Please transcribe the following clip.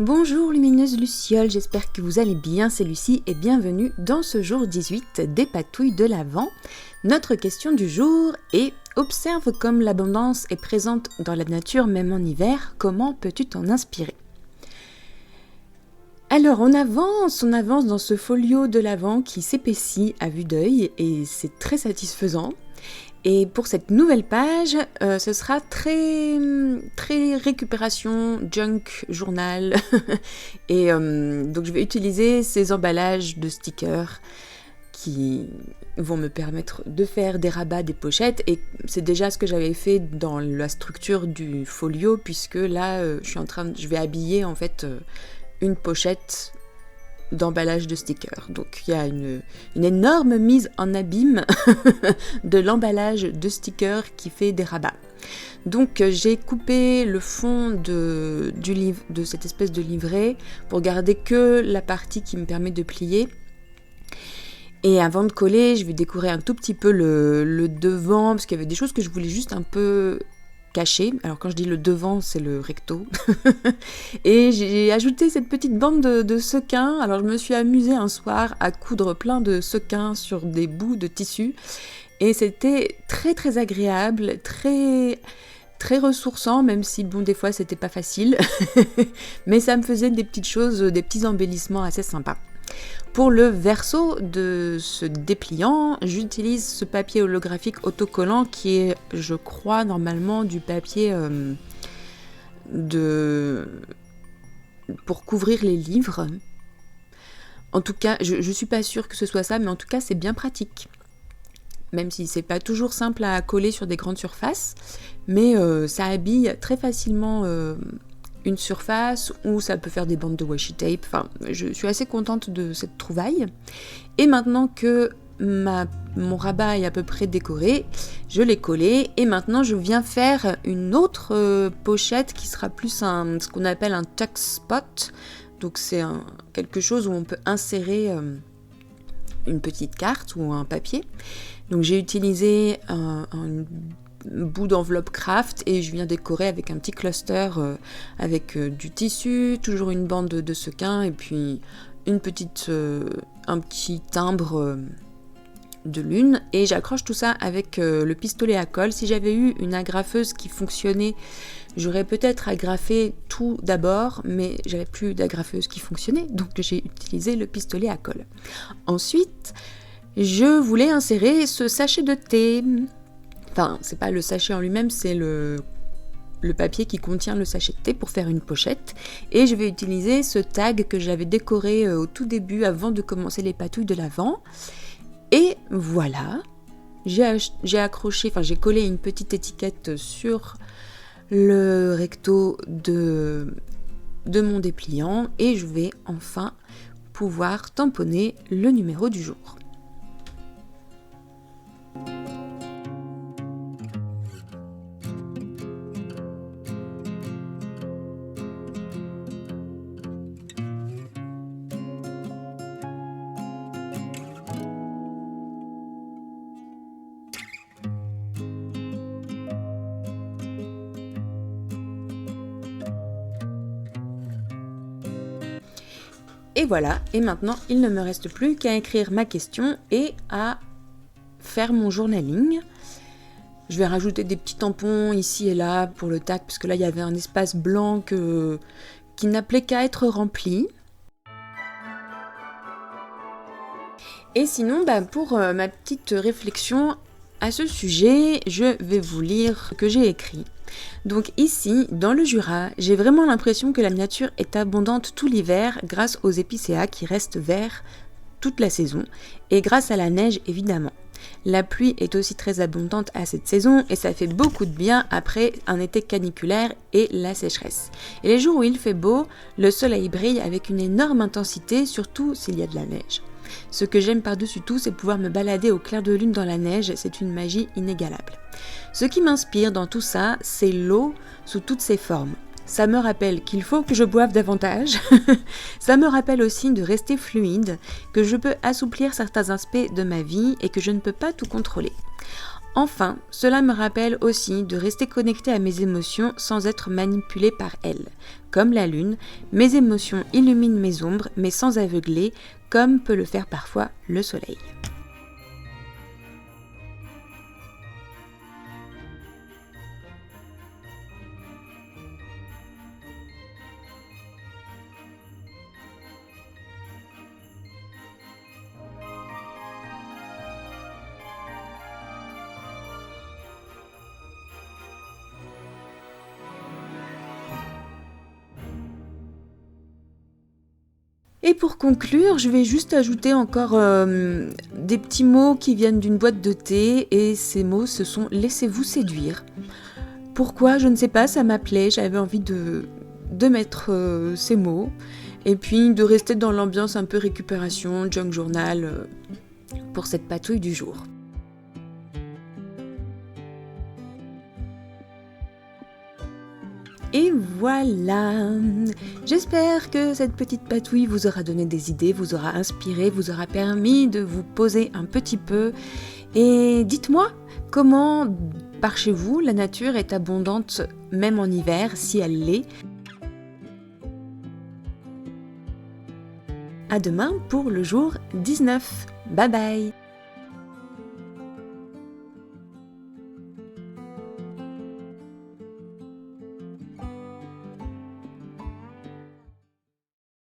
Bonjour lumineuse Luciole, j'espère que vous allez bien, c'est Lucie et bienvenue dans ce jour 18 des patouilles de l'Avent. Notre question du jour est « Observe comme l'abondance est présente dans la nature même en hiver, comment peux-tu t'en inspirer ?» Alors on avance dans ce folio de l'Avent qui s'épaissit à vue d'œil et c'est très satisfaisant. Et pour cette nouvelle page, ce sera très récupération, junk, journal. Et donc je vais utiliser ces emballages de stickers qui vont me permettre de faire des rabats, des pochettes. Et c'est déjà ce que j'avais fait dans la structure du folio, puisque là, je vais habiller en fait une pochette d'emballage de stickers. Donc il y a une énorme mise en abîme de l'emballage de stickers qui fait des rabats. Donc j'ai coupé le fond de cette espèce de livret pour garder que la partie qui me permet de plier. Et avant de coller, je vais décorer un tout petit peu le devant, parce qu'il y avait des choses que je voulais juste un peu caché. Alors quand je dis le devant, c'est le recto. Et j'ai ajouté cette petite bande de sequins. Alors je me suis amusée un soir à coudre plein de sequins sur des bouts de tissu. Et c'était très très agréable, très ressourçant, même si bon des fois c'était pas facile. Mais ça me faisait des petites choses, des petits embellissements assez sympas. Pour le verso de ce dépliant, j'utilise ce papier holographique autocollant qui est, je crois, normalement du papier pour couvrir les livres. En tout cas, je suis pas sûre que ce soit ça, mais en tout cas, c'est bien pratique. Même si c'est pas toujours simple à coller sur des grandes surfaces, mais ça habille très facilement une surface, ou ça peut faire des bandes de washi tape. Enfin, je suis assez contente de cette trouvaille. Et maintenant que mon rabat est à peu près décoré, je l'ai collé et maintenant je viens faire une autre pochette qui sera plus ce qu'on appelle un tuck spot. Donc c'est quelque chose où on peut insérer une petite carte ou un papier. Donc j'ai utilisé un bout d'enveloppe craft et je viens décorer avec un petit cluster avec du tissu, toujours une bande de sequins et puis un petit timbre de lune, et j'accroche tout ça avec le pistolet à colle. Si j'avais eu une agrafeuse qui fonctionnait, j'aurais peut-être agrafé tout d'abord, mais j'avais plus d'agrafeuse qui fonctionnait, donc j'ai utilisé le pistolet à colle. Ensuite, je voulais insérer ce sachet de thé. Enfin, c'est pas le sachet en lui-même, c'est le papier qui contient le sachet de thé pour faire une pochette. Et je vais utiliser ce tag que j'avais décoré au tout début, avant de commencer les patouilles de l'Avent. Et voilà, j'ai collé une petite étiquette sur le recto de mon dépliant. Et je vais enfin pouvoir tamponner le numéro du jour. Et voilà, et maintenant il ne me reste plus qu'à écrire ma question et à faire mon journaling. Je vais rajouter des petits tampons ici et là pour le tag, parce que là il y avait un espace blanc qui n'appelait qu'à être rempli. Et sinon, pour ma petite réflexion à ce sujet, je vais vous lire ce que j'ai écrit. Donc ici, dans le Jura, j'ai vraiment l'impression que la nature est abondante tout l'hiver grâce aux épicéas qui restent verts toute la saison, et grâce à la neige évidemment. La pluie est aussi très abondante à cette saison et ça fait beaucoup de bien après un été caniculaire et la sécheresse. Et les jours où il fait beau, le soleil brille avec une énorme intensité, surtout s'il y a de la neige. Ce que j'aime par-dessus tout, c'est pouvoir me balader au clair de lune dans la neige, c'est une magie inégalable. Ce qui m'inspire dans tout ça, c'est l'eau sous toutes ses formes. Ça me rappelle qu'il faut que je boive davantage. Ça me rappelle aussi de rester fluide, que je peux assouplir certains aspects de ma vie et que je ne peux pas tout contrôler. Enfin, cela me rappelle aussi de rester connecté à mes émotions sans être manipulé par elles. Comme la lune, mes émotions illuminent mes ombres, mais sans aveugler, comme peut le faire parfois le soleil. Et pour conclure, je vais juste ajouter encore des petits mots qui viennent d'une boîte de thé, et ces mots, ce sont « laissez-vous séduire ». Pourquoi? Je ne sais pas, ça m'appelait, j'avais envie de mettre ces mots, et puis de rester dans l'ambiance un peu récupération, junk journal, pour cette patouille du jour. Et voilà, j'espère que cette petite patouille vous aura donné des idées, vous aura inspiré, vous aura permis de vous poser un petit peu. Et dites-moi comment, par chez vous, la nature est abondante même en hiver, si elle l'est. À demain pour le jour 19. Bye bye!